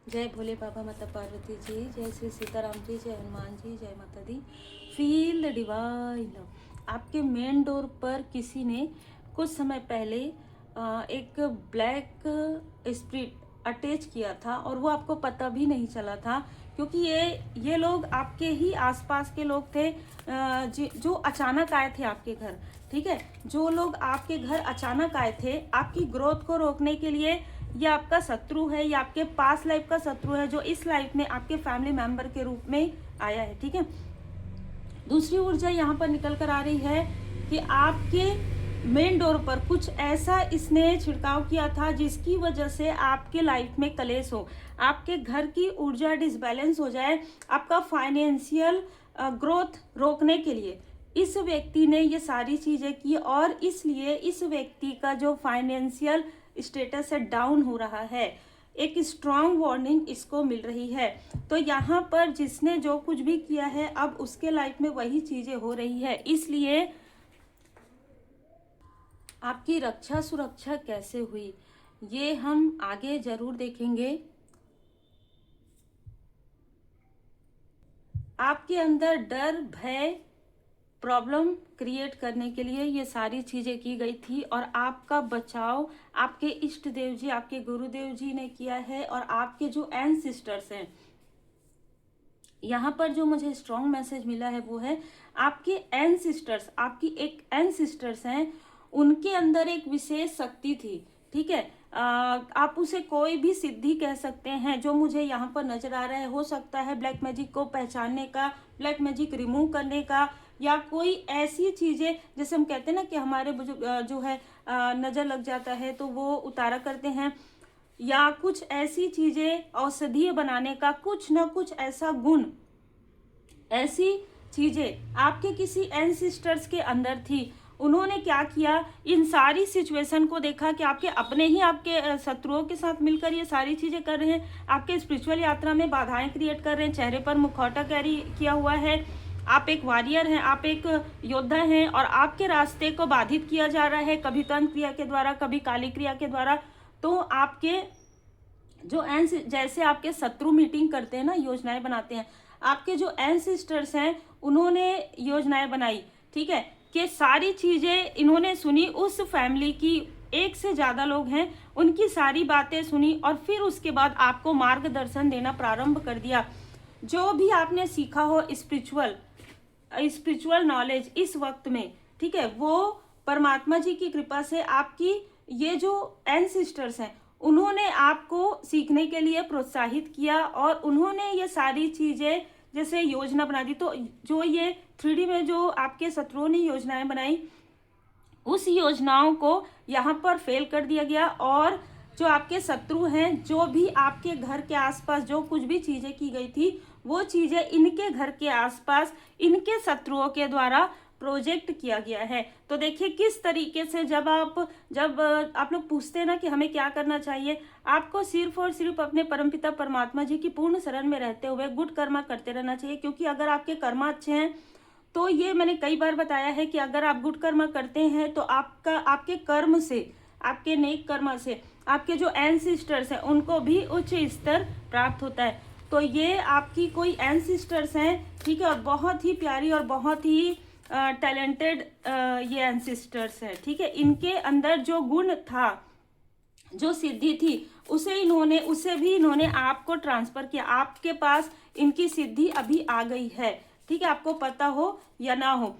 जय भोले बाबा माता पार्वती जी, जय श्री सीताराम जी, जय हनुमान जी, जय माता दी। Feel the divine love. आपके मेन डोर पर किसी ने कुछ समय पहले एक ब्लैक स्पिरिट अटैच किया था और वो आपको पता भी नहीं चला था, क्योंकि ये लोग आपके ही आसपास के लोग थे, जो अचानक आए थे आपके घर। ठीक है, जो लोग आपके घर अचानक आए थे आपकी ग्रोथ को रोकने के लिए, ये आपका शत्रु है, या आपके पास लाइफ का शत्रु है जो इस लाइफ में आपके फैमिली मेंबर के रूप में आया है। ठीक है, दूसरी ऊर्जा यहाँ पर निकल कर आ रही है कि आपके मेन डोर पर कुछ ऐसा इसने छिड़काव किया था जिसकी वजह से आपके लाइफ में कलेश हो, आपके घर की ऊर्जा डिसबैलेंस हो जाए, आपका फाइनेंशियल ग्रोथ रोकने के लिए इस व्यक्ति ने ये सारी चीजें की, और इसलिए इस व्यक्ति का जो फाइनेंशियल स्टेटस है डाउन हो रहा है। एक स्ट्रॉन्ग वार्निंग इसको मिल रही है। तो यहाँ पर जिसने जो कुछ भी किया है अब उसके लाइफ में वही चीजें हो रही है, इसलिए आपकी रक्षा सुरक्षा कैसे हुई ये हम आगे जरूर देखेंगे। आपके अंदर डर, भय, प्रॉब्लम क्रिएट करने के लिए ये सारी चीजें की गई थी, और आपका बचाव आपके इष्ट देव जी, आपके गुरुदेव जी ने किया है, और आपके जो एंसेस्टर्स हैं। यहाँ पर जो मुझे स्ट्रॉन्ग मैसेज मिला है वो है आपके एंसेस्टर्स, आपकी एक एंसेस्टर्स हैं, उनके अंदर एक विशेष शक्ति थी। ठीक है, आप उसे कोई भी सिद्धि कह सकते हैं जो मुझे यहाँ पर नजर आ रहा है। हो सकता है ब्लैक मैजिक को पहचानने का, ब्लैक मैजिक रिमूव करने का, या कोई ऐसी चीजें जैसे हम कहते हैं ना कि हमारे जो है नजर लग जाता है तो वो उतारा करते हैं, या कुछ ऐसी चीजें औषधीय बनाने का, कुछ ना कुछ ऐसा गुण, ऐसी चीजें आपके किसी एंसिस्टर्स के अंदर थी। उन्होंने क्या किया, इन सारी सिचुएशन को देखा कि आपके अपने ही आपके शत्रुओं के साथ मिलकर ये सारी चीजें कर रहे हैं, आपके स्पिरिचुअल यात्रा में बाधाएं क्रिएट कर रहे हैं, चेहरे पर मुखौटा कैरी किया हुआ है, आप एक वॉरियर हैं, आप एक योद्धा हैं, और आपके रास्ते को बाधित किया जा रहा है, कभी तंत्र क्रिया के द्वारा, कभी काली क्रिया के द्वारा। तो आपके जो जैसे आपके शत्रु मीटिंग करते हैं ना, योजनाएं बनाते हैं, आपके जो एंसिस्टर्स हैं उन्होंने योजनाएं बनाई। ठीक है, कि सारी चीजें इन्होंने सुनी, उस फैमिली की एक से ज्यादा लोग हैं, उनकी सारी बातें सुनी, और फिर उसके बाद आपको मार्गदर्शन देना प्रारंभ कर दिया। जो भी आपने सीखा हो स्पिरिचुअल नॉलेज इस वक्त में, ठीक है, वो परमात्मा जी की कृपा से आपकी ये जो एंसिस्टर्स हैं उन्होंने आपको सीखने के लिए प्रोत्साहित किया, और उन्होंने ये सारी चीजें जैसे योजना बना दी। तो जो ये 3D में जो आपके शत्रुओं ने योजनाएं बनाई, उस योजनाओं को यहाँ पर फेल कर दिया गया, और जो आपके शत्रु हैं, जो भी आपके घर के आसपास जो कुछ भी चीजें की गई थी वो चीजें इनके घर के आसपास इनके शत्रुओं के द्वारा प्रोजेक्ट किया गया है। तो देखिए किस तरीके से जब आप लोग पूछते हैं ना कि हमें क्या करना चाहिए, आपको सिर्फ और सिर्फ अपने परमपिता परमात्मा जी की पूर्ण शरण में रहते हुए गुड कर्मा करते रहना चाहिए। क्योंकि अगर आपके कर्मा अच्छे हैं तो ये मैंने कई बार बताया है कि अगर आप गुड कर्म करते हैं तो आपके कर्म से, आपके नेक कर्म से आपके जो एंसिस्टर्स हैं उनको भी उच्च स्तर प्राप्त होता है। तो ये आपकी कोई एंसिस्टर्स हैं, ठीक है, और बहुत ही प्यारी और बहुत ही टैलेंटेड ये एंसिस्टर्स हैं। ठीक है, इनके अंदर जो गुण था, जो सिद्धि थी, उसे भी इन्होंने आपको ट्रांसफर किया। आपके पास इनकी सिद्धि अभी आ गई है। ठीक है, आपको पता हो या ना हो,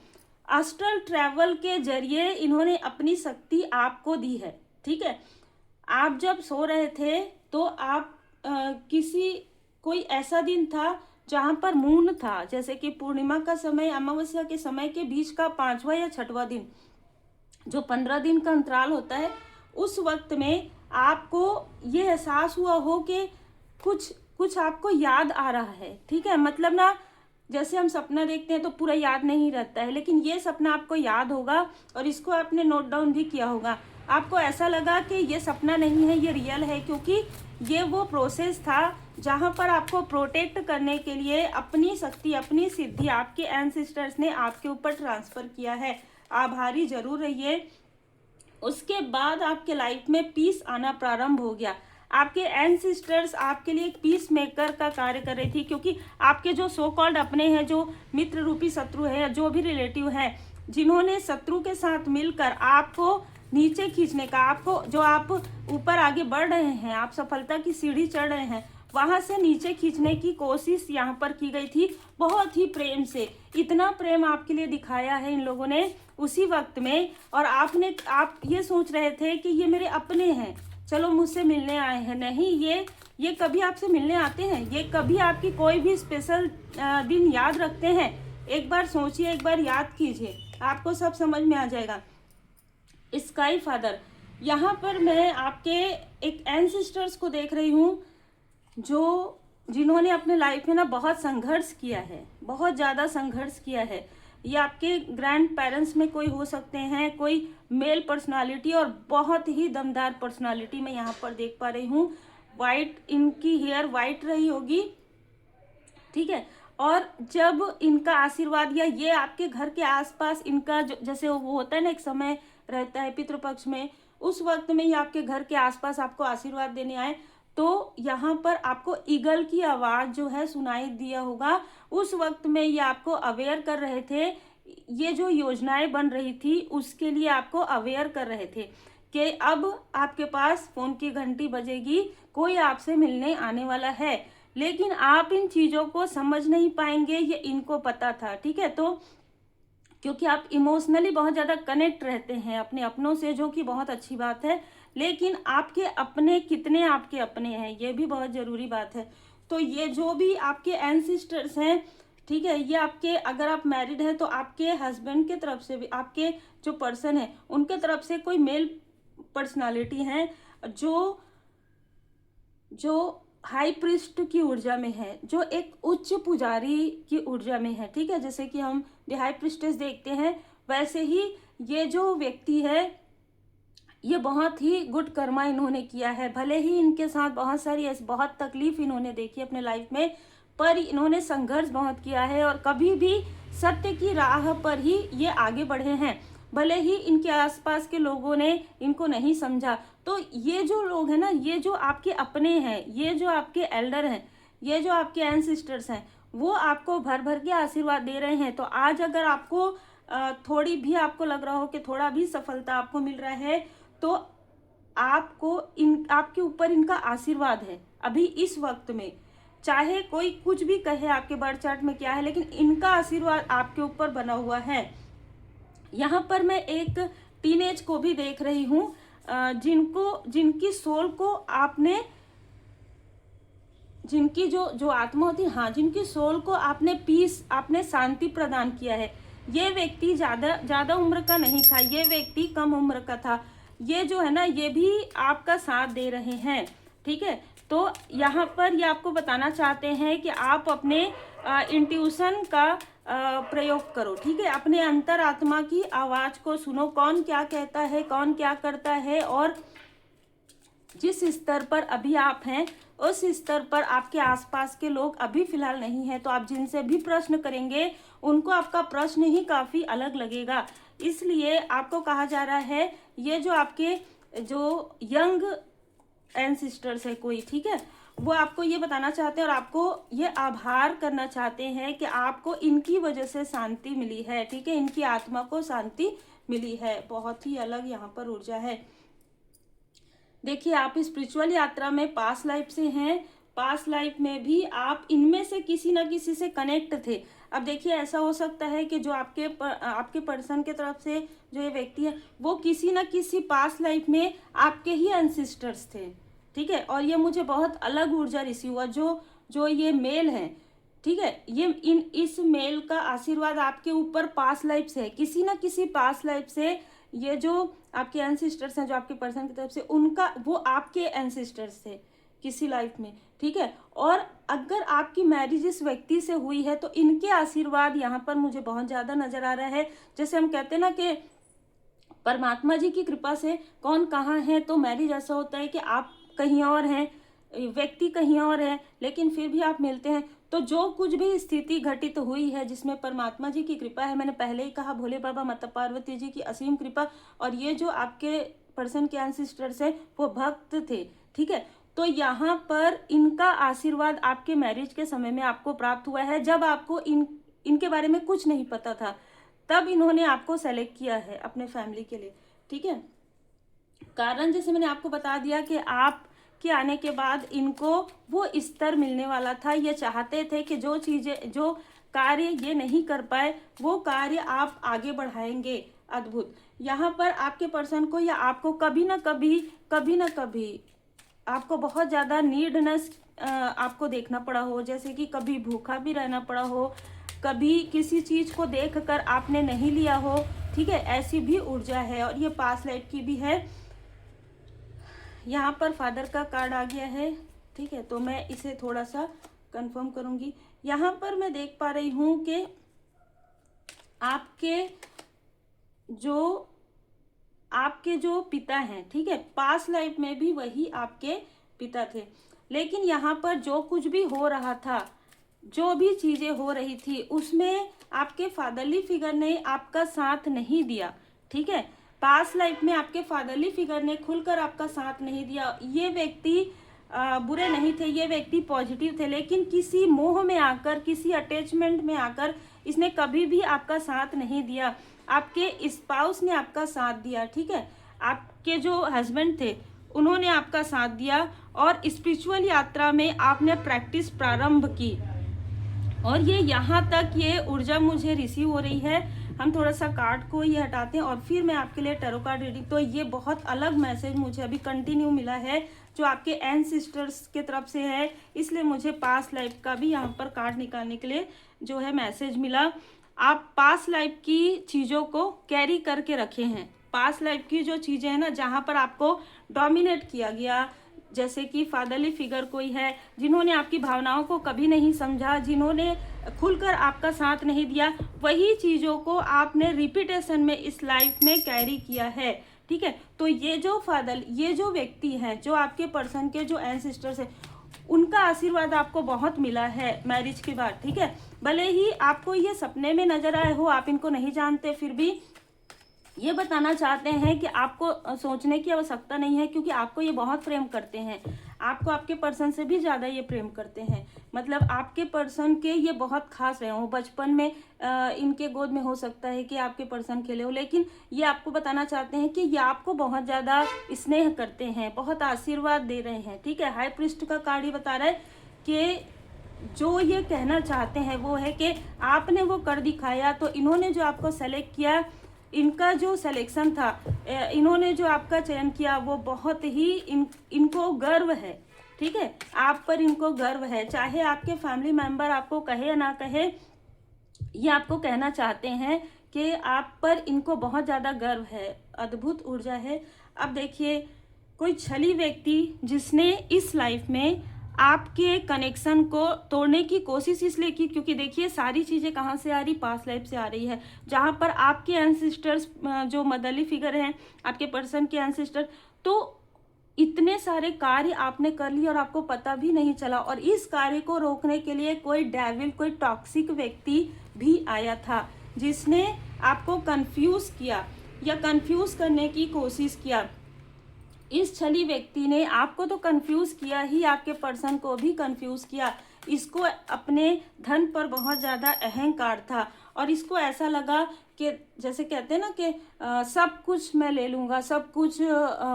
एस्ट्रल ट्रैवल के जरिए इन्होंने अपनी शक्ति आपको दी है। ठीक है, आप जब सो रहे थे तो आप किसी कोई ऐसा दिन था जहां पर मून था, जैसे कि पूर्णिमा का समय, अमावस्या के समय के बीच का 5वां या 6वां दिन, जो 15 दिन का अंतराल होता है, उस वक्त में आपको ये एहसास हुआ हो कि कुछ कुछ आपको याद आ रहा है। ठीक है, मतलब ना जैसे हम सपना देखते हैं तो पूरा याद नहीं रहता है, लेकिन ये सपना आपको याद होगा और इसको आपने नोट डाउन भी किया होगा। आपको ऐसा लगा कि ये सपना नहीं है, ये रियल है, क्योंकि ये वो प्रोसेस था जहां पर आपको प्रोटेक्ट करने के लिए अपनी शक्ति, अपनी सिद्धि आपके एंसेस्टर्स ने आपके ऊपर ट्रांसफर किया है। आभारी जरूर रहिए। उसके बाद आपके लाइफ में पीस आना प्रारंभ हो गया। आपके एंसेस्टर्स आपके लिए एक पीस मेकर का कार्य कर रही थी, क्योंकि आपके जो सो कॉल्ड अपने हैं, जो मित्र रूपी शत्रु है या जो भी रिलेटिव है, जिन्होंने शत्रु के साथ मिलकर आपको नीचे खींचने का, आपको जो आप ऊपर आगे बढ़ रहे हैं, आप सफलता की सीढ़ी चढ़ रहे हैं, वहां से नीचे खींचने की कोशिश यहाँ पर की गई थी, बहुत ही प्रेम से। इतना प्रेम आपके लिए दिखाया है इन लोगों ने उसी वक्त में, और आप ये सोच रहे थे कि ये मेरे अपने हैं, चलो मुझसे मिलने आए हैं। नहीं, ये कभी आपसे मिलने आते हैं? ये कभी आपकी कोई भी स्पेशल दिन याद रखते हैं? एक बार सोचिए, एक बार याद कीजिए, आपको सब समझ में आ जाएगा। स्काई फादर, यहाँ पर मैं आपके एक एंसेस्टर्स को देख रही हूँ, जिन्होंने अपने लाइफ में ना बहुत संघर्ष किया है, बहुत ज़्यादा संघर्ष किया है। ये आपके ग्रैंड पेरेंट्स में कोई हो सकते हैं, कोई मेल पर्सनालिटी, और बहुत ही दमदार पर्सनालिटी मैं यहाँ पर देख पा रही हूँ। वाइट, इनकी हेयर वाइट रही होगी, ठीक है। और जब इनका आशीर्वाद, या ये आपके घर के आसपास इनका जैसे वो होता है ना, एक समय रहता है पितृपक्ष में, उस वक्त में ये आपके घर के आसपास आपको आशीर्वाद देने आए, तो यहाँ पर आपको ईगल की आवाज़ जो है सुनाई दिया होगा। उस वक्त में ये आपको अवेयर कर रहे थे, ये जो योजनाएं बन रही थी उसके लिए आपको अवेयर कर रहे थे कि अब आपके पास फ़ोन की घंटी बजेगी, कोई आपसे मिलने आने वाला है। लेकिन आप इन चीज़ों को समझ नहीं पाएंगे, ये इनको पता था, ठीक है। तो क्योंकि आप इमोशनली बहुत ज़्यादा कनेक्ट रहते हैं अपने अपनों से, जो कि बहुत अच्छी बात है, लेकिन आपके अपने कितने आपके अपने हैं, ये भी बहुत ज़रूरी बात है। तो ये जो भी आपके एंसेस्टर्स हैं, ठीक है, ये आपके, अगर आप मैरिड हैं तो आपके हस्बैंड के तरफ से भी, आपके जो पर्सन है उनके तरफ से कोई मेल पर्सनालिटी हैं जो हाई प्रिस्ट की ऊर्जा में है, जो एक उच्च पुजारी की ऊर्जा में है, ठीक है। जैसे कि हम द हाई प्रिस्टेस देखते हैं, वैसे ही ये जो व्यक्ति है, ये बहुत ही गुड कर्मा इन्होंने किया है। भले ही इनके साथ बहुत सारी बहुत तकलीफ इन्होंने देखी अपने लाइफ में, पर इन्होंने संघर्ष बहुत किया है और कभी भी सत्य की राह पर ही ये आगे बढ़े हैं। भले ही इनके आसपास के लोगों ने इनको नहीं समझा, तो ये जो लोग हैं ना, ये जो आपके अपने हैं, ये जो आपके एल्डर हैं, ये जो आपके एंसेस्टर्स हैं, वो आपको भर भर के आशीर्वाद दे रहे हैं। तो आज अगर आपको थोड़ी भी आपको लग रहा हो कि थोड़ा भी सफलता आपको मिल रहा है, तो आपको आपके ऊपर इनका आशीर्वाद है अभी इस वक्त में। चाहे कोई कुछ भी कहे आपके बर्थ चार्ट में क्या है, लेकिन इनका आशीर्वाद आपके ऊपर बना हुआ है। यहाँ पर मैं एक टीनेज को भी देख रही हूँ, जिनकी सोल को आपने, जिनकी जो आत्मा होती है, हाँ, जिनकी सोल को आपने पीस, आपने शांति प्रदान किया है। ये व्यक्ति ज़्यादा उम्र का नहीं था, ये व्यक्ति कम उम्र का था। ये जो है ना, ये भी आपका साथ दे रहे हैं, ठीक है। तो यहाँ पर ये आपको बताना चाहते हैं कि आप अपने इंट्यूशन का प्रयोग करो, ठीक है। अपने अंतरात्मा की आवाज़ को सुनो, कौन क्या कहता है, कौन क्या करता है, और जिस स्तर पर अभी आप हैं उस स्तर पर आपके आसपास के लोग अभी फिलहाल नहीं है। तो आप जिनसे भी प्रश्न करेंगे उनको आपका प्रश्न ही काफ़ी अलग लगेगा। इसलिए आपको कहा जा रहा है, ये जो आपके जो यंग एंसेस्टर्स है कोई, ठीक है, वो आपको ये बताना चाहते हैं और आपको ये आभार करना चाहते हैं कि आपको इनकी वजह से शांति मिली है, ठीक है, इनकी आत्मा को शांति मिली है। बहुत ही अलग यहाँ पर ऊर्जा है। देखिए, आप स्पिरिचुअल यात्रा में पास्ट लाइफ से हैं, पास्ट लाइफ में भी आप इनमें से किसी ना किसी से कनेक्ट थे। अब देखिए, ऐसा हो सकता है कि जो आपके पर्सन के तरफ से जो ये व्यक्ति है, वो किसी ना किसी पास्ट लाइफ में आपके ही एंसेस्टर्स थे, ठीक है। और ये मुझे बहुत अलग ऊर्जा रिसीव हुआ, जो ये मेल है, ठीक है, ये इस मेल का आशीर्वाद आपके ऊपर पास्ट लाइफ से है, किसी ना किसी पास्ट लाइफ से। ये जो आपके एंसेस्टर्स हैं, जो आपके पर्सन की तरफ से, उनका, वो आपके एंसेस्टर्स थे किसी लाइफ में, ठीक है। और अगर आपकी मैरिज इस व्यक्ति से हुई है तो इनके आशीर्वाद यहाँ पर मुझे बहुत ज़्यादा नजर आ रहा है। जैसे हम कहते हैं ना कि परमात्मा जी की कृपा से कौन कहाँ है, तो मैरिज ऐसा होता है कि आप कहीं और हैं, व्यक्ति कहीं और है, लेकिन फिर भी आप मिलते हैं। तो जो कुछ भी स्थिति घटित हुई है जिसमें परमात्मा जी की कृपा है, मैंने पहले ही कहा, भोले बाबा माता पार्वती जी की असीम कृपा, और ये जो आपके पर्सन के एंसेस्टर्स है वो भक्त थे, ठीक है। तो यहाँ पर इनका आशीर्वाद आपके मैरिज के समय में आपको प्राप्त हुआ है, जब आपको इनके बारे में कुछ नहीं पता था, तब इन्होंने आपको सेलेक्ट किया है अपने फैमिली के लिए। ठीक है, कारण जैसे मैंने आपको बता दिया कि आप के आने के बाद इनको वो स्तर मिलने वाला था। ये चाहते थे कि जो चीजें, जो कार्य ये नहीं कर पाए, वो कार्य आप आगे बढ़ाएंगे। अद्भुत। यहाँ पर आपके पर्सन को या आपको कभी ना कभी आपको बहुत ज़्यादा नीडनेस आपको देखना पड़ा हो, जैसे कि कभी भूखा भी रहना पड़ा हो, कभी किसी चीज़ को देखकर आपने नहीं लिया हो। ठीक है, ऐसी भी ऊर्जा है। और ये पास्ट लाइफ की भी है। यहाँ पर फादर का कार्ड आ गया है। ठीक है, तो मैं इसे थोड़ा सा कंफर्म करूँगी। यहाँ पर मैं देख पा रही हूँ कि आपके जो पिता हैं, ठीक है, पास्ट लाइफ में भी वही आपके पिता थे। लेकिन यहाँ पर जो कुछ भी हो रहा था, जो भी चीज़ें हो रही थी, उसमें आपके फादरली फिगर ने आपका साथ नहीं दिया। ठीक है, पास्ट लाइफ में आपके फादरली फिगर ने खुलकर आपका साथ नहीं दिया। ये व्यक्ति बुरे नहीं थे, ये व्यक्ति पॉजिटिव थे, लेकिन किसी मोह में आकर, किसी अटैचमेंट में आकर इसने कभी भी आपका साथ नहीं दिया। आपके स्पाउस ने आपका साथ दिया। ठीक है, आपके जो हस्बैंड थे उन्होंने आपका साथ दिया और स्पिरिचुअल यात्रा में आपने प्रैक्टिस प्रारंभ की। और ये यहाँ तक ये ऊर्जा मुझे रिसीव हो रही है। हम थोड़ा सा कार्ड को ये हटाते हैं और फिर मैं आपके लिए टैरो कार्ड रीडिंग। तो ये बहुत अलग मैसेज मुझे अभी कंटिन्यू मिला है, जो आपके एंसेस्टर्स के तरफ से है, इसलिए मुझे पास्ट लाइफ का भी यहाँ पर कार्ड निकालने के लिए जो है मैसेज मिला। आप पास्ट लाइफ की चीज़ों को कैरी करके रखे हैं। पास्ट लाइफ की जो चीज़ें हैं ना, जहाँ पर आपको डोमिनेट किया गया, जैसे कि फादरली फिगर कोई है, जिन्होंने आपकी भावनाओं को कभी नहीं समझा, जिन्होंने खुलकर आपका साथ नहीं दिया, वही चीज़ों को आपने रिपीटेशन में इस लाइफ में कैरी किया है। ठीक है, तो ये जो व्यक्ति हैं, जो आपके पर्सन के जो एंसेस्टर्स हैं, उनका आशीर्वाद आपको बहुत मिला है मैरिज के बाद। ठीक है, भले ही आपको ये सपने में नजर आए हो, आप इनको नहीं जानते, फिर भी ये बताना चाहते हैं कि आपको सोचने की आवश्यकता नहीं है, क्योंकि आपको ये बहुत प्रेम करते हैं। आपको आपके पर्सन से भी ज़्यादा ये प्रेम करते हैं। मतलब आपके पर्सन के ये बहुत खास रहे हो। बचपन में इनके गोद में हो सकता है कि आपके पर्सन खेले हो, लेकिन ये आपको बताना चाहते हैं कि ये आपको बहुत ज़्यादा स्नेह करते हैं, बहुत आशीर्वाद दे रहे हैं। ठीक है, हाई प्रिस्ट का कार्ड ही बता रहा है कि जो ये कहना चाहते हैं वो है कि आपने वो कर दिखाया। तो इन्होंने जो आपको सेलेक्ट किया, इनका जो सिलेक्शन था, इन्होंने जो आपका चयन किया, वो बहुत ही इनको गर्व है। ठीक है, आप पर इनको गर्व है। चाहे आपके फैमिली मेंबर आपको कहे या ना कहे, ये आपको कहना चाहते हैं कि आप पर इनको बहुत ज़्यादा गर्व है। अद्भुत ऊर्जा है। अब देखिए, कोई छली व्यक्ति जिसने इस लाइफ में आपके कनेक्शन को तोड़ने की कोशिश इसलिए की, क्योंकि देखिए सारी चीज़ें कहाँ से आ रही, पास्ट लाइफ से आ रही है, जहाँ पर आपके एंसेस्टर्स जो मदरली फिगर हैं, आपके पर्सन के एंसेस्टर, तो इतने सारे कार्य आपने कर लिए और आपको पता भी नहीं चला। और इस कार्य को रोकने के लिए कोई डेविल, कोई टॉक्सिक व्यक्ति भी आया था, जिसने आपको कंफ्यूज किया या कंफ्यूज करने की कोशिश किया। इस छली व्यक्ति ने आपको तो कंफ्यूज किया ही, आपके पर्सन को भी कंफ्यूज किया। इसको अपने धन पर बहुत ज़्यादा अहंकार था और इसको ऐसा लगा कि जैसे कहते हैं ना कि सब कुछ मैं ले लूँगा, सब कुछ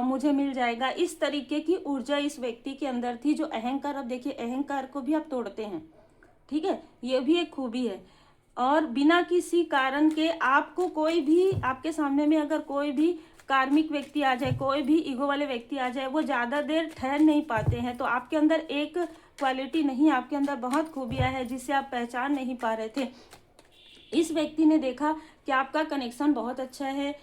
मुझे मिल जाएगा। इस तरीके की ऊर्जा इस व्यक्ति के अंदर थी, जो अहंकार। अब देखिए, अहंकार को भी आप तोड़ते हैं। ठीक है, ये भी एक खूबी है। और बिना किसी कारण के आपको कोई भी, आपके सामने में अगर कोई भी कार्मिक व्यक्ति आ जाए, कोई भी ईगो वाले व्यक्ति आ जाए, वो ज़्यादा देर ठहर नहीं पाते हैं। तो आपके अंदर एक क्वालिटी नहीं, आपके अंदर बहुत खूबियाँ है जिसे आप पहचान नहीं पा रहे थे। इस व्यक्ति ने देखा कि आपका कनेक्शन बहुत अच्छा है।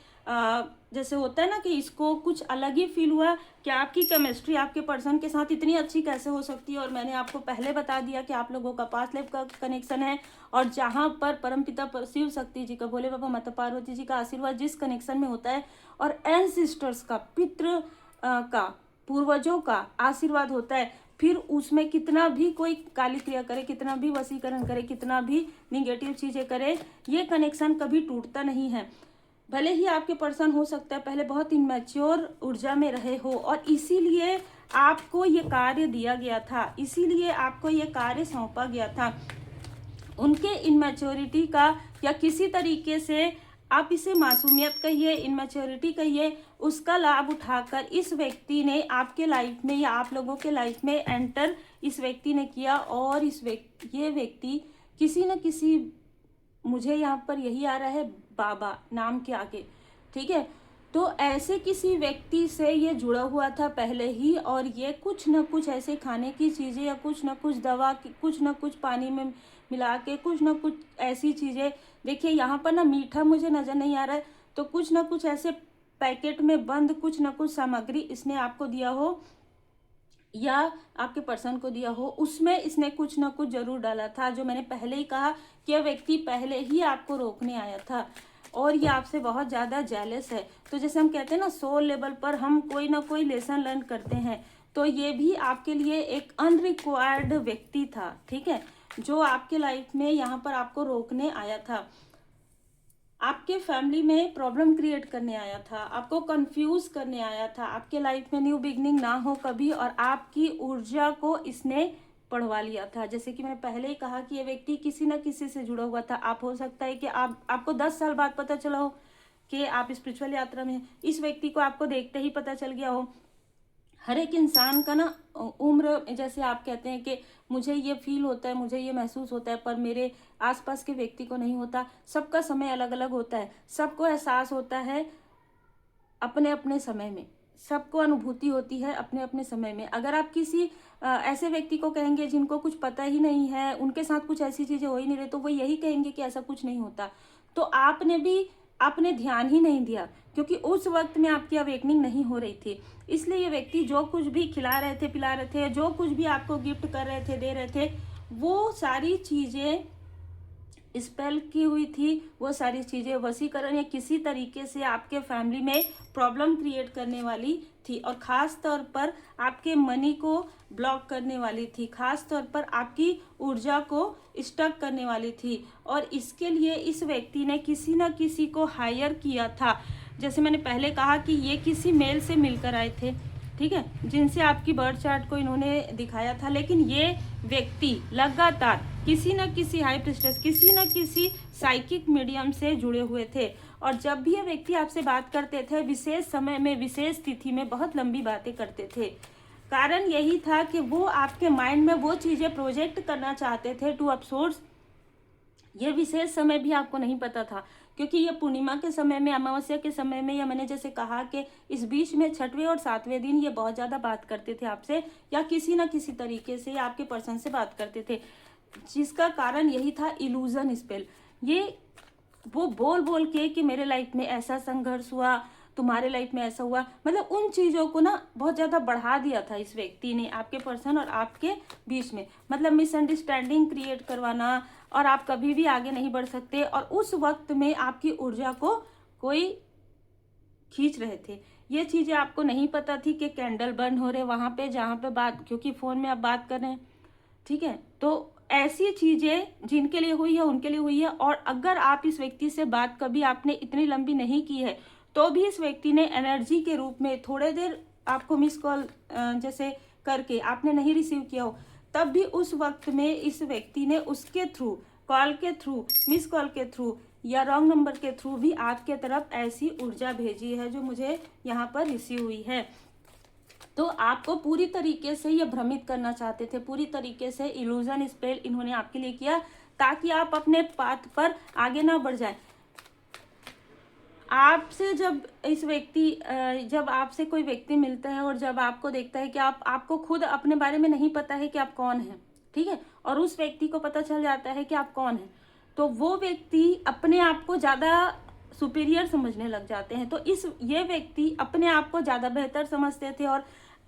जैसे होता है ना कि इसको कुछ अलग ही फील हुआ कि आपकी केमिस्ट्री आपके पर्सन के साथ इतनी अच्छी कैसे हो सकती है। और मैंने आपको पहले बता दिया कि आप लोगों का पास्ट लाइफ का कनेक्शन है, और जहाँ पर परमपिता शिव शक्ति जी का, भोले बाबा, माता पार्वती जी का आशीर्वाद जिस कनेक्शन में होता है, और एंसेस्टर्स का, पितृ का, पूर्वजों का आशीर्वाद होता है, फिर उसमें कितना भी कोई काली क्रिया करे, कितना भी वशीकरण करे, कितना भी निगेटिव चीज़ें करे, ये कनेक्शन कभी टूटता नहीं है। भले ही आपके पर्सन हो सकता है पहले बहुत इमेच्योर ऊर्जा में रहे हो, और इसीलिए आपको ये कार्य दिया गया था, इसीलिए आपको ये कार्य सौंपा गया था। उनके इनमैच्योरिटी का या किसी तरीके से आप इसे मासूमियत कहिए, इनमैच्योरिटी कहिए, उसका लाभ उठाकर इस व्यक्ति ने आपके लाइफ में या आप लोगों के लाइफ में एंटर इस व्यक्ति ने किया। और ये व्यक्ति किसी न किसी, मुझे यहाँ पर यही आ रहा है बाबा नाम के आगे, ठीक है, तो ऐसे किसी व्यक्ति से ये जुड़ा हुआ था पहले ही, और ये कुछ न कुछ ऐसे खाने की चीज़ें या कुछ न कुछ दवा, कुछ न कुछ पानी में मिला के, कुछ न कुछ ऐसी चीज़ें, देखिए यहाँ पर ना मीठा मुझे नज़र नहीं आ रहा है, तो कुछ न कुछ ऐसे पैकेट में बंद कुछ न कुछ सामग्री इसने आपको दिया हो या आपके पर्सन को दिया हो, उसमें इसने कुछ न कुछ जरूर डाला था। जो मैंने पहले ही कहा कि यह व्यक्ति पहले ही आपको रोकने आया था और ये आपसे बहुत ज़्यादा जेलस है। तो जैसे हम कहते हैं ना, सोल लेवल पर हम कोई ना कोई लेसन लर्न करते हैं, तो ये भी आपके लिए एक अनरिक्वायर्ड व्यक्ति था, ठीक है, जो आपके लाइफ में यहाँ पर आपको रोकने आया था, आपके फैमिली में प्रॉब्लम क्रिएट करने आया था, आपको कंफ्यूज करने आया था, आपके लाइफ में न्यू बिगनिंग ना हो कभी, और आपकी ऊर्जा को इसने पढ़वा लिया था। जैसे कि मैंने पहले ही कहा कि ये व्यक्ति किसी न किसी से जुड़ा हुआ था। आप हो सकता है कि आपको 10 साल बाद पता चला हो कि आप स्पिरिचुअल यात्रा में हैं, इस व्यक्ति को आपको देखते ही पता चल गया हो। हर एक इंसान का ना उम्र, जैसे आप कहते हैं कि मुझे ये फील होता है, मुझे ये महसूस होता है, पर मेरे आसपास के व्यक्ति को नहीं होता। सबका समय अलग अलग होता है, सबको एहसास होता है अपने अपने समय में, सबको अनुभूति होती है अपने अपने समय में। अगर आप किसी ऐसे व्यक्ति को कहेंगे जिनको कुछ पता ही नहीं है, उनके साथ कुछ ऐसी चीज़ें हो ही नहीं रही, तो वो यही कहेंगे कि ऐसा कुछ नहीं होता। तो आपने ध्यान ही नहीं दिया, क्योंकि उस वक्त में आपकी अवेकनिंग नहीं हो रही थी। इसलिए ये व्यक्ति जो कुछ भी खिला रहे थे, पिला रहे थे, जो कुछ भी आपको गिफ्ट कर रहे थे, दे रहे थे, वो सारी चीज़ें स्पेल की हुई थी, वो सारी चीज़ें वशीकरण या किसी तरीके से आपके फैमिली में प्रॉब्लम क्रिएट करने वाली थी, और ख़ास तौर पर आपके मनी को ब्लॉक करने वाली थी, ख़ास तौर पर आपकी ऊर्जा को स्टक करने वाली थी। और इसके लिए इस व्यक्ति ने किसी न किसी को हायर किया था। जैसे मैंने पहले कहा कि ये किसी मेल से मिलकर आए थे, ठीक है, जिनसे आपकी बर्थ चार्ट को इन्होंने दिखाया था, लेकिन ये व्यक्ति लगातार किसी न किसी हाई प्रिस्टेस, किसी न किसी साइकिक मीडियम से जुड़े हुए थे। और जब भी ये व्यक्ति आपसे बात करते थे, विशेष समय में, विशेष तिथि में बहुत लंबी बातें करते थे। कारण यही था कि वो आपके माइंड में वो चीज़ें प्रोजेक्ट करना चाहते थे। टू अफसोर्स ये विशेष समय भी आपको नहीं पता था, क्योंकि ये पूर्णिमा के समय में, अमावस्या के समय में, या मैंने जैसे कहा कि इस बीच में 6वें और 7वें दिन ये बहुत ज़्यादा बात करते थे आपसे, या किसी न किसी तरीके से आपके पर्सन से बात करते थे, जिसका कारण यही था इल्यूजन स्पेल। ये वो बोल बोल के कि मेरे लाइफ में ऐसा संघर्ष हुआ, तुम्हारे लाइफ में ऐसा हुआ, मतलब उन चीज़ों को ना बहुत ज़्यादा बढ़ा दिया था इस व्यक्ति ने आपके पर्सन और आपके बीच में, मतलब मिसअंडरस्टैंडिंग क्रिएट करवाना, और आप कभी भी आगे नहीं बढ़ सकते। और उस वक्त में आपकी ऊर्जा को कोई खींच रहे थे। ये चीज़ें आपको नहीं पता थी कि कैंडल बर्न हो रहे वहाँ पे, जहाँ पे बात, क्योंकि फ़ोन में आप बात कर रहे हैं, ठीक है। तो ऐसी चीज़ें जिनके लिए हुई है उनके लिए हुई है। और अगर आप इस व्यक्ति से बात कभी आपने इतनी लंबी नहीं की है, तो भी इस व्यक्ति ने एनर्जी के रूप में थोड़े देर आपको मिस कॉल जैसे करके आपने नहीं रिसीव किया हो, तब भी उस वक्त में इस व्यक्ति ने उसके थ्रू, कॉल के थ्रू, मिस कॉल के थ्रू या रॉन्ग नंबर के थ्रू भी आपके तरफ ऐसी ऊर्जा भेजी है जो मुझे यहाँ पर रिसीव हुई है। तो आपको पूरी तरीके से ये भ्रमित करना चाहते थे, पूरी तरीके से इल्यूजन स्पेल इन्होंने आपके लिए किया, ताकि आप अपने पाथ पर आगे ना बढ़ जाए। आपसे जब आपसे कोई व्यक्ति मिलता है और जब आपको देखता है कि आपको खुद अपने बारे में नहीं पता है कि आप कौन हैं, ठीक है, और उस व्यक्ति को पता चल जाता है कि आप कौन हैं, तो वो व्यक्ति अपने आप को ज़्यादा सुपीरियर समझने लग जाते हैं। तो ये व्यक्ति अपने आप को ज़्यादा बेहतर समझते थे, और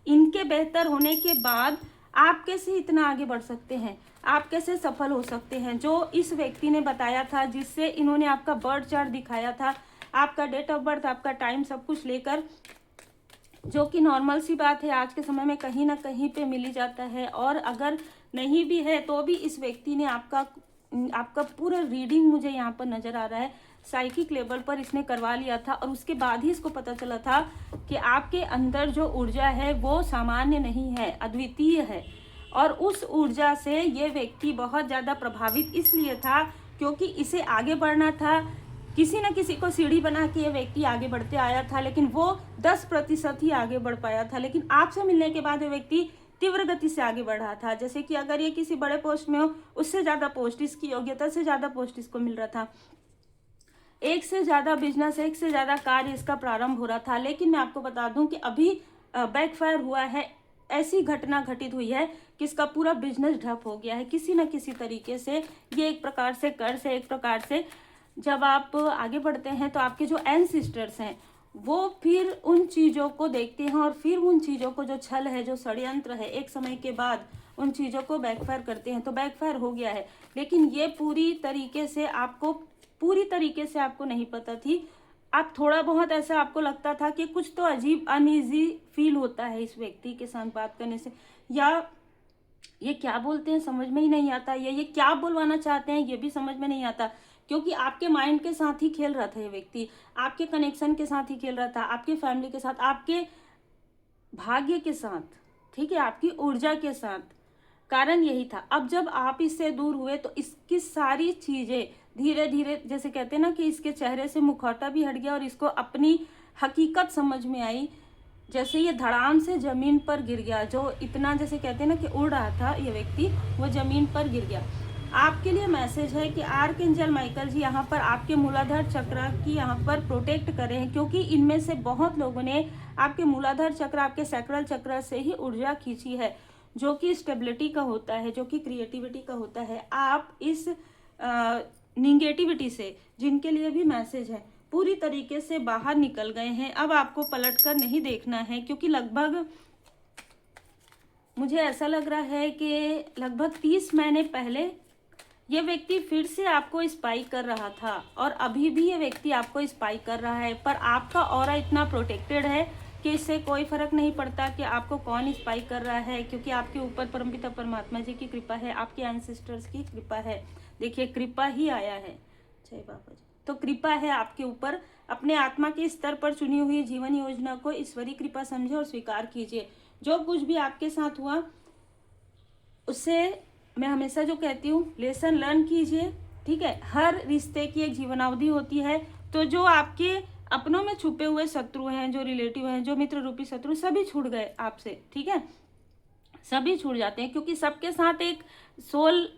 इनके बेहतर होने के बाद आप कैसे इतना आगे बढ़ सकते हैं, आप कैसे सफल हो सकते हैं, जो इस व्यक्ति ने बताया था, जिससे इन्होंने आपका बर्थ चार्ट दिखाया था, आपका डेट ऑफ बर्थ, आपका टाइम, सब कुछ लेकर, जो कि नॉर्मल सी बात है, आज के समय में कहीं ना कहीं पे मिल ही जाता है। और अगर नहीं भी है तो भी इस व्यक्ति ने आपका पूरा रीडिंग मुझे यहाँ पर नज़र आ रहा है, साइकिक लेवल पर इसने करवा लिया था और उसके बाद ही इसको पता चला था कि आपके अंदर जो ऊर्जा है वो सामान्य नहीं है, अद्वितीय है। और उस ऊर्जा से ये व्यक्ति बहुत ज़्यादा प्रभावित इसलिए था क्योंकि इसे आगे बढ़ना था। किसी न किसी को सीढ़ी बना के ये व्यक्ति आगे बढ़ते आया था, लेकिन वो 10% ही आगे बढ़ पाया था। लेकिन आपसे मिलने के बाद ये व्यक्ति तीव्र गति से आगे बढ़ रहा था। जैसे कि अगर ये किसी बड़े पोस्ट में हो, उससे ज़्यादा पोस्ट, इसकी योग्यता से ज़्यादा पोस्ट इसको मिल रहा था। एक से ज़्यादा बिजनेस, एक से ज़्यादा कार्य इसका प्रारंभ हो रहा था। लेकिन मैं आपको बता दूं कि अभी बैकफायर हुआ है। ऐसी घटना घटित हुई है कि इसका पूरा बिजनेस ठप हो गया है किसी न किसी तरीके से। ये एक प्रकार से कर्ज है, एक प्रकार से जब आप आगे बढ़ते हैं तो आपके जो एंसेस्टर्स हैं वो फिर उन चीज़ों को देखते हैं और फिर उन चीज़ों को, जो छल है, जो षड्यंत्र है, एक समय के बाद उन चीज़ों को बैकफायर करते हैं। तो बैकफायर हो गया है, लेकिन ये पूरी तरीके से आपको नहीं पता थी। आप थोड़ा बहुत ऐसा आपको लगता था कि कुछ तो अजीब अनईजी फील होता है इस व्यक्ति के साथ बात करने से, या ये क्या बोलते हैं समझ में ही नहीं आता, या ये क्या बुलवाना चाहते हैं ये भी समझ में नहीं आता। क्योंकि आपके माइंड के साथ ही खेल रहा था ये व्यक्ति, आपके कनेक्शन के साथ ही खेल रहा था, आपके फैमिली के साथ, आपके भाग्य के साथ, ठीक है, आपकी ऊर्जा के साथ। कारण यही था। अब जब आप इससे दूर हुए तो इसकी सारी चीजें धीरे धीरे, जैसे कहते हैं ना कि इसके चेहरे से मुखौटा भी हट गया और इसको अपनी हकीकत समझ में आई। जैसे ये धड़ाम से जमीन पर गिर गया, जो इतना जैसे कहते हैं ना कि उड़ रहा था ये व्यक्ति, वो जमीन पर गिर गया। आपके लिए मैसेज है कि आर्कएंजल माइकल जी यहाँ पर आपके मूलाधार चक्र की यहाँ पर प्रोटेक्ट करें, क्योंकि इनमें से बहुत लोगों ने आपके मूलाधार चक्र, आपके सैक्रल चक्र से ही ऊर्जा खींची है, जो कि स्टेबिलिटी का होता है, जो कि क्रिएटिविटी का होता है। आप इस निगेटिविटी से, जिनके लिए भी मैसेज है, पूरी तरीके से बाहर निकल गए हैं। अब आपको पलट कर नहीं देखना है, क्योंकि लगभग मुझे ऐसा लग रहा है कि लगभग 30 महीने पहले ये व्यक्ति फिर से आपको स्पाई कर रहा था और अभी भी ये व्यक्ति आपको स्पाई कर रहा है। पर आपका ऑरा इतना प्रोटेक्टेड है कि इससे कोई फर्क नहीं पड़ता कि आपको कौन स्पाई कर रहा है, क्योंकि आपके ऊपर परमपिता परमात्मा जी की कृपा है, आपके एंसेस्टर्स की कृपा है। देखिए, कृपा ही आया है, जय बाबा जी। तो कृपा है आपके ऊपर। अपने आत्मा के स्तर पर चुनी हुई जीवन योजना को ईश्वरीय कृपा समझे और स्वीकार कीजिए। जो कुछ भी आपके साथ हुआ उससे मैं हमेशा जो कहती हूँ, लेसन लर्न कीजिए, ठीक है। हर रिश्ते की एक जीवनावधि होती है। तो जो आपके अपनों में छुपे हुए शत्रु हैं, जो रिलेटिव हैं, जो मित्र रूपी शत्रु, सभी छूट गए आपसे, ठीक है, सभी छूट जाते हैं, क्योंकि सबके साथ एक सोल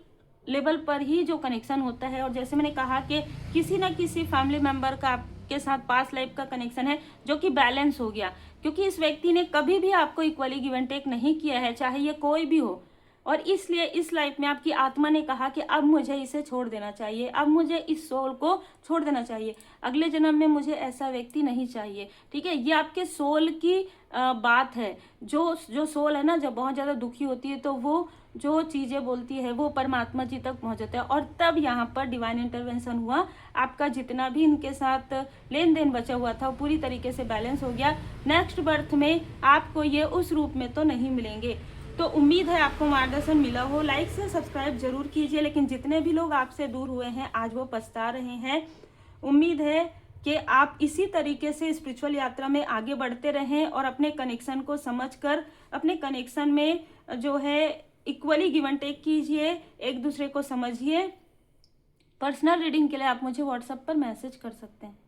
लेवल पर ही जो कनेक्शन होता है। और जैसे मैंने कहा कि किसी ना किसी फैमिली मेंबर का आपके साथ पास्ट लाइफ का कनेक्शन है जो कि बैलेंस हो गया, क्योंकि इस व्यक्ति ने कभी भी आपको इक्वली गिव एंड टेक नहीं किया है, चाहे ये कोई भी हो। और इसलिए इस लाइफ में आपकी आत्मा ने कहा कि अब मुझे इसे छोड़ देना चाहिए, अब मुझे इस सोल को छोड़ देना चाहिए, अगले जन्म में मुझे ऐसा व्यक्ति नहीं चाहिए, ठीक है। ये आपके सोल की बात है। जो सोल है ना, जब बहुत ज़्यादा दुखी होती है तो वो जो चीज़ें बोलती है वो परमात्मा जी तक पहुँच जाता है। और तब यहाँ पर डिवाइन इंटरवेंशन हुआ, आपका जितना भी इनके साथ लेन देन बचा हुआ था वो पूरी तरीके से बैलेंस हो गया। नेक्स्ट बर्थ में आपको ये उस रूप में तो नहीं मिलेंगे। तो उम्मीद है आपको मार्गदर्शन मिला हो। लाइक से सब्सक्राइब जरूर कीजिए। लेकिन जितने भी लोग आपसे दूर हुए हैं आज वो पछता रहे हैं। उम्मीद है कि आप इसी तरीके से स्पिरिचुअल यात्रा में आगे बढ़ते रहें और अपने कनेक्शन को समझकर अपने कनेक्शन में जो है इक्वली गिव एंड टेक कीजिए, एक दूसरे को समझिए। पर्सनल रीडिंग के लिए आप मुझे व्हाट्सएप पर मैसेज कर सकते हैं।